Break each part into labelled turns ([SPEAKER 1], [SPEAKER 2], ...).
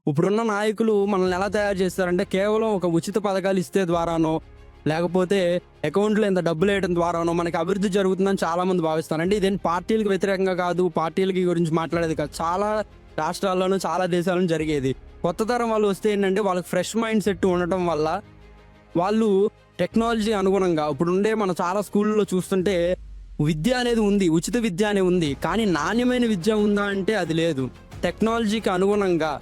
[SPEAKER 1] ఇప్పుడున్న నాయకులు మనల్ని ఎలా తయారు చేస్తారంటే కేవలం ఒక ఉచిత పథకాలు ఇస్తే ద్వారానో, లేకపోతే అకౌంట్లో ఇంత డబ్బులేయడం ద్వారానో మనకి అభివృద్ధి జరుగుతుందని చాలామంది భావిస్తారు. అంటే ఇదేం పార్టీలకు వ్యతిరేకంగా కాదు, పార్టీలకి గురించి మాట్లాడేది కాదు. చాలా రాష్ట్రాల్లోనూ, చాలా దేశాలను జరిగేది. కొత్త తరం వాళ్ళు వస్తే ఏంటంటే వాళ్ళకి ఫ్రెష్ మైండ్ సెట్ ఉండటం వల్ల వాళ్ళు టెక్నాలజీ అనుగుణంగా ఇప్పుడుండే మన చాలా స్కూళ్ళలో చూస్తుంటే విద్య అనేది ఉంది, ఉచిత విద్య అనేది ఉంది. కానీ నాణ్యమైన విద్య ఉందా అంటే అది లేదు. టెక్నాలజీకి అనుగుణంగా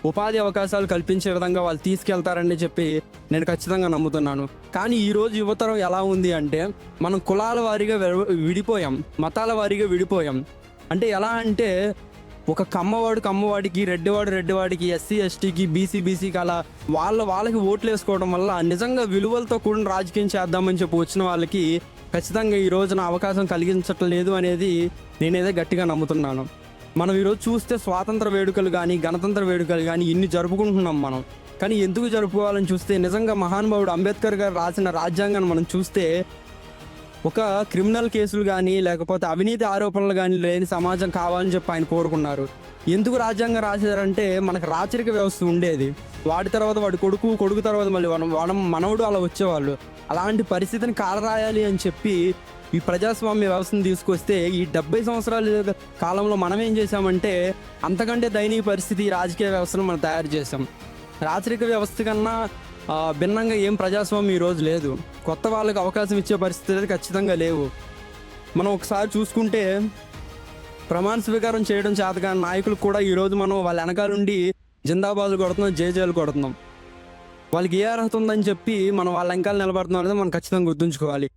[SPEAKER 1] ఉపాధి అవకాశాలు కల్పించే విధంగా వాళ్ళు తీసుకెళ్తారని చెప్పి నేను ఖచ్చితంగా నమ్ముతున్నాను. కానీ ఈరోజు యువతరం ఎలా ఉంది అంటే మనం కులాల వారీగా విడిపోయాం, మతాల వారీగా విడిపోయాం. అంటే ఎలా అంటే ఒక కమ్మవాడికి, రెడ్డివాడికి, ఎస్సీ ఎస్టీకి, బీసీకి అలా వాళ్ళకి ఓట్లు వేసుకోవడం వల్ల నిజంగా విలువలతో కూడిన రాజకీయం చేద్దామని చెప్పి వచ్చిన వాళ్ళకి ఖచ్చితంగా ఈ రోజున అవకాశం కలిగించట్లేదు అనేది నేనేదో గట్టిగా నమ్ముతున్నాను. మనం ఈరోజు చూస్తే స్వాతంత్ర వేడుకలు కానీ, గణతంత్ర వేడుకలు కానీ ఇన్ని జరుపుకుంటున్నాం మనం. కానీ ఎందుకు జరుపుకోవాలని చూస్తే నిజంగా మహానుభావుడు అంబేద్కర్ గారు రాసిన రాజ్యాంగాన్ని మనం చూస్తే ఒక క్రిమినల్ కేసులు కానీ, లేకపోతే అవినీతి ఆరోపణలు కానీ లేని సమాజం కావాలని చెప్పి ఆయన కోరుకున్నారు. ఎందుకు రాజ్యాంగం రాశారంటే మనకు రాచరిక వ్యవస్థ ఉండేది. వాడి తర్వాత వాడి కొడుకు తర్వాత మళ్ళీ మనవడు అలా వచ్చేవాళ్ళు. అలాంటి పరిస్థితిని కాలరాయాలి అని చెప్పి ఈ ప్రజాస్వామ్య వ్యవస్థను తీసుకొస్తే ఈ 70 సంవత్సరాల కాలంలో మనం ఏం చేశామంటే అంతకంటే దయనీయ పరిస్థితి ఈ రాజకీయ వ్యవస్థను మనం తయారు చేసాం. రాచరిక వ్యవస్థ కన్నా భిన్నంగా ఏం ప్రజాస్వామ్యం ఈరోజు లేదు. కొత్త వాళ్ళకి అవకాశం ఇచ్చే పరిస్థితులు ఖచ్చితంగా లేవు. మనం ఒకసారి చూసుకుంటే ప్రమాణ స్వీకారం చేయడం చేతగాని నాయకులు కూడా ఈరోజు మనం వాళ్ళ వెనకాలండి జిందాబాదులు కొడుతున్నాం, జేజేలు కొడుతున్నాం. వాళ్ళకి ఏ అర్హత ఉందని చెప్పి మనం వాళ్ళ వెనకాల నిలబడుతున్నాం అనేది మనం ఖచ్చితంగా గుర్తుంచుకోవాలి.